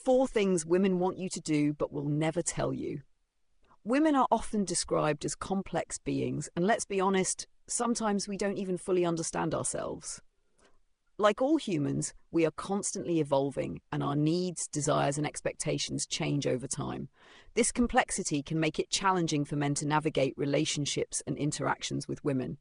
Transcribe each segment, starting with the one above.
4 things women want you to do but will never tell you. Women are often described as complex beings, and let's be honest, sometimes we don't even fully understand ourselves. Like all humans, we are constantly evolving, and our needs, desires, and expectations change over time. This complexity can make it challenging for men to navigate relationships and interactions with women.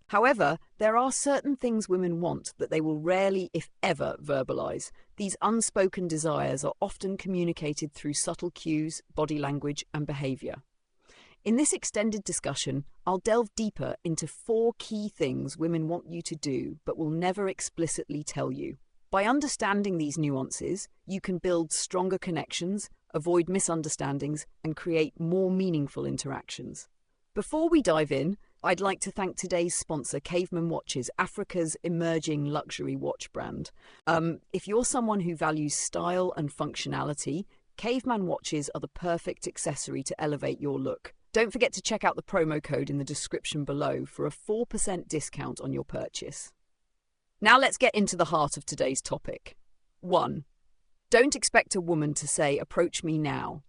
However, there are certain things women want that they will rarely, if ever, verbalize. These unspoken desires are often communicated through subtle cues, body language, and behavior. In this extended discussion, I'll delve deeper into 4 key things women want you to do but will never explicitly tell you. By understanding these nuances, you can build stronger connections, avoid misunderstandings, and create more meaningful interactions. Before we dive in, I'd like to thank today's sponsor, Caveman Watches, Africa's emerging luxury watch brand. If you're someone who values style and functionality, Caveman Watches are the perfect accessory to elevate your look. Don't forget to check out the promo code in the description below for a 4% discount on your purchase. Now let's get into the heart of today's topic. 1. Don't expect a woman to say, "Approach me now."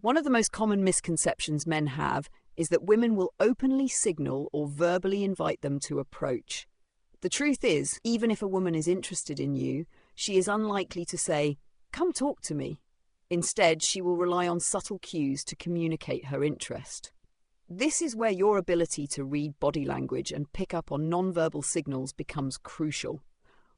One of the most common misconceptions men have is that women will openly signal or verbally invite them to approach. The truth is, even if a woman is interested in you, she is unlikely to say, "Come talk to me." Instead, she will rely on subtle cues to communicate her interest. This is where your ability to read body language and pick up on nonverbal signals becomes crucial.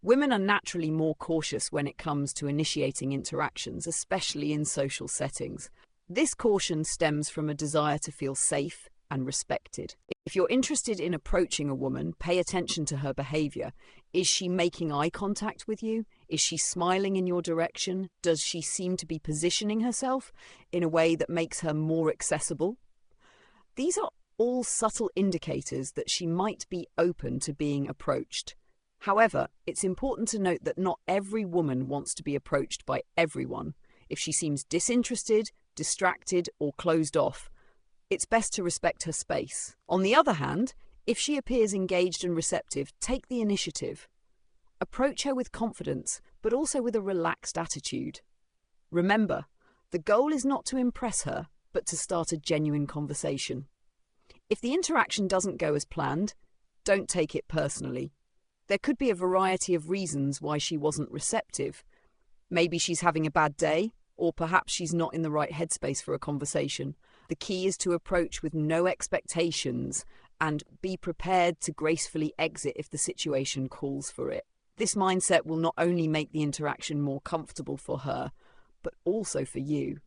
Women are naturally more cautious when it comes to initiating interactions, especially in social settings. This caution stems from a desire to feel safe and respected. If you're interested in approaching a woman, pay attention to her behavior. Is she making eye contact with you? Is she smiling in your direction? Does she seem to be positioning herself in a way that makes her more accessible? These are all subtle indicators that she might be open to being approached. However, it's important to note that not every woman wants to be approached by everyone. If she seems disinterested, distracted, or closed off, it's best to respect her space. On the other hand, if she appears engaged and receptive, take the initiative. Approach her with confidence, but also with a relaxed attitude. Remember, the goal is not to impress her, but to start a genuine conversation. If the interaction doesn't go as planned, don't take it personally. There could be a variety of reasons why she wasn't receptive. Maybe she's having a bad day, or perhaps she's not in the right headspace for a conversation. The key is to approach with no expectations and be prepared to gracefully exit if the situation calls for it. This mindset will not only make the interaction more comfortable for her, but also for you.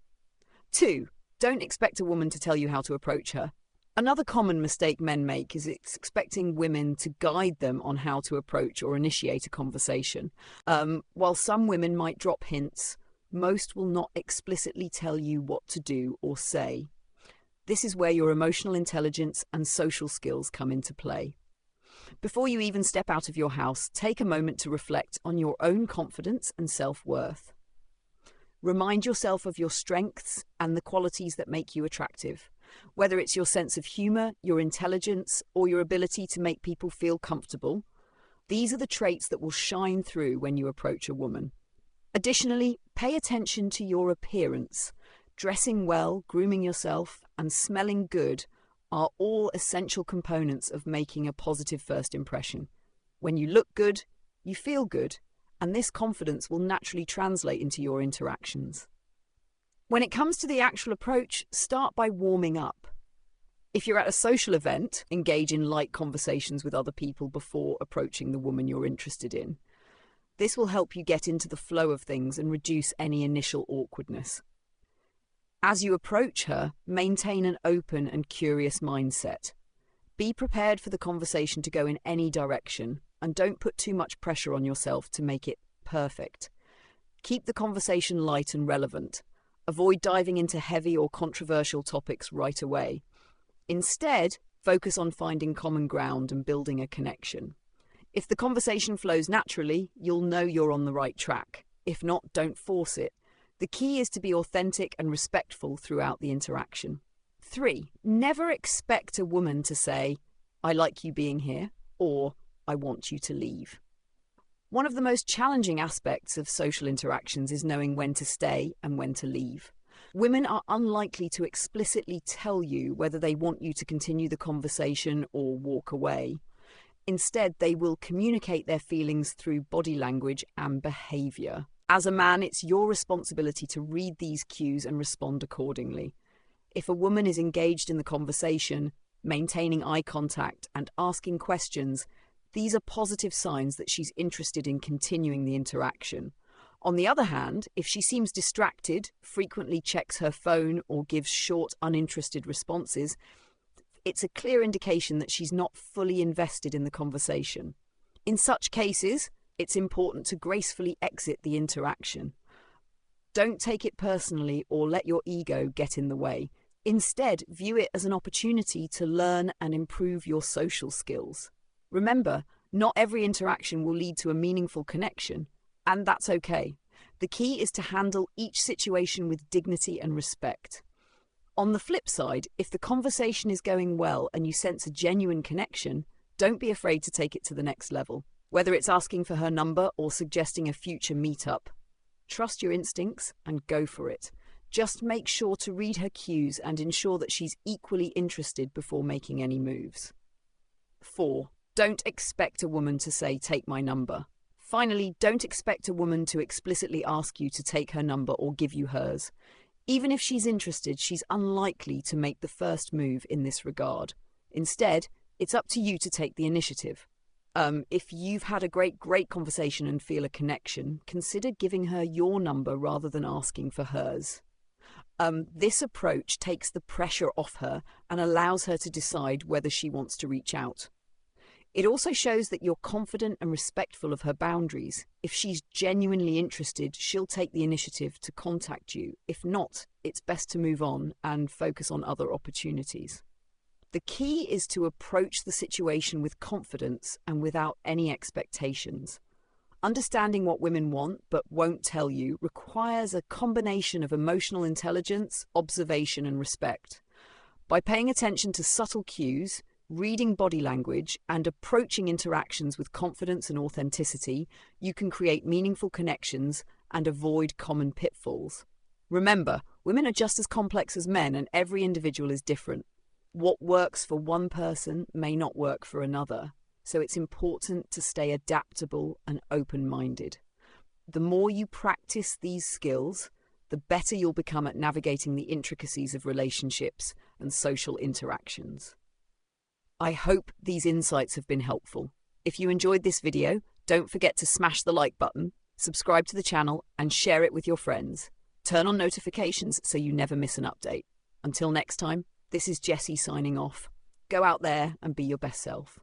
2. Don't expect a woman to tell you how to approach her. Another common mistake men make is expecting women to guide them on how to approach or initiate a conversation. While some women might drop hints, most will not explicitly tell you what to do or say. This is where your emotional intelligence and social skills come into play. Before you even step out of your house, take a moment to reflect on your own confidence and self-worth. Remind yourself of your strengths and the qualities that make you attractive. Whether it's your sense of humor, your intelligence, or your ability to make people feel comfortable, these are the traits that will shine through when you approach a woman. Additionally, pay attention to your appearance. Dressing well, grooming yourself, and smelling good are all essential components of making a positive first impression. When you look good, you feel good, and this confidence will naturally translate into your interactions. When it comes to the actual approach, start by warming up. If you're at a social event, engage in light conversations with other people before approaching the woman you're interested in. This will help you get into the flow of things and reduce any initial awkwardness. As you approach her, maintain an open and curious mindset. Be prepared for the conversation to go in any direction, and don't put too much pressure on yourself to make it perfect. Keep the conversation light and relevant. Avoid diving into heavy or controversial topics right away. Instead, focus on finding common ground and building a connection. If the conversation flows naturally, you'll know you're on the right track. If not, don't force it. The key is to be authentic and respectful throughout the interaction. 3. Never expect a woman to say, "I like you being here," or "I want you to leave." One of the most challenging aspects of social interactions is knowing when to stay and when to leave. Women are unlikely to explicitly tell you whether they want you to continue the conversation or walk away. Instead, they will communicate their feelings through body language and behaviour. As a man, it's your responsibility to read these cues and respond accordingly. If a woman is engaged in the conversation, maintaining eye contact and asking questions, these are positive signs that she's interested in continuing the interaction. On the other hand, if she seems distracted, frequently checks her phone, or gives short, uninterested responses, it's a clear indication that she's not fully invested in the conversation. In such cases, it's important to gracefully exit the interaction. Don't take it personally or let your ego get in the way. Instead, view it as an opportunity to learn and improve your social skills. Remember, not every interaction will lead to a meaningful connection, and that's okay. The key is to handle each situation with dignity and respect. On the flip side, if the conversation is going well and you sense a genuine connection, don't be afraid to take it to the next level. Whether it's asking for her number or suggesting a future meetup, trust your instincts and go for it. Just make sure to read her cues and ensure that she's equally interested before making any moves. 4. Don't expect a woman to say, "Take my number." Finally, don't expect a woman to explicitly ask you to take her number or give you hers. Even if she's interested, she's unlikely to make the first move in this regard. Instead, it's up to you to take the initiative. If you've had a great conversation and feel a connection, consider giving her your number rather than asking for hers. This approach takes the pressure off her and allows her to decide whether she wants to reach out. It also shows that you're confident and respectful of her boundaries. If she's genuinely interested, she'll take the initiative to contact you. If not, it's best to move on and focus on other opportunities. The key is to approach the situation with confidence and without any expectations. Understanding what women want but won't tell you requires a combination of emotional intelligence, observation, and respect. By paying attention to subtle cues, reading body language, and approaching interactions with confidence and authenticity, you can create meaningful connections and avoid common pitfalls. Remember, women are just as complex as men, and every individual is different. What works for one person may not work for another, so it's important to stay adaptable and open-minded. The more you practice these skills, the better you'll become at navigating the intricacies of relationships and social interactions. I hope these insights have been helpful. If you enjoyed this video, don't forget to smash the like button, subscribe to the channel, and share it with your friends. Turn on notifications so you never miss an update. Until next time, this is Jessie signing off. Go out there and be your best self.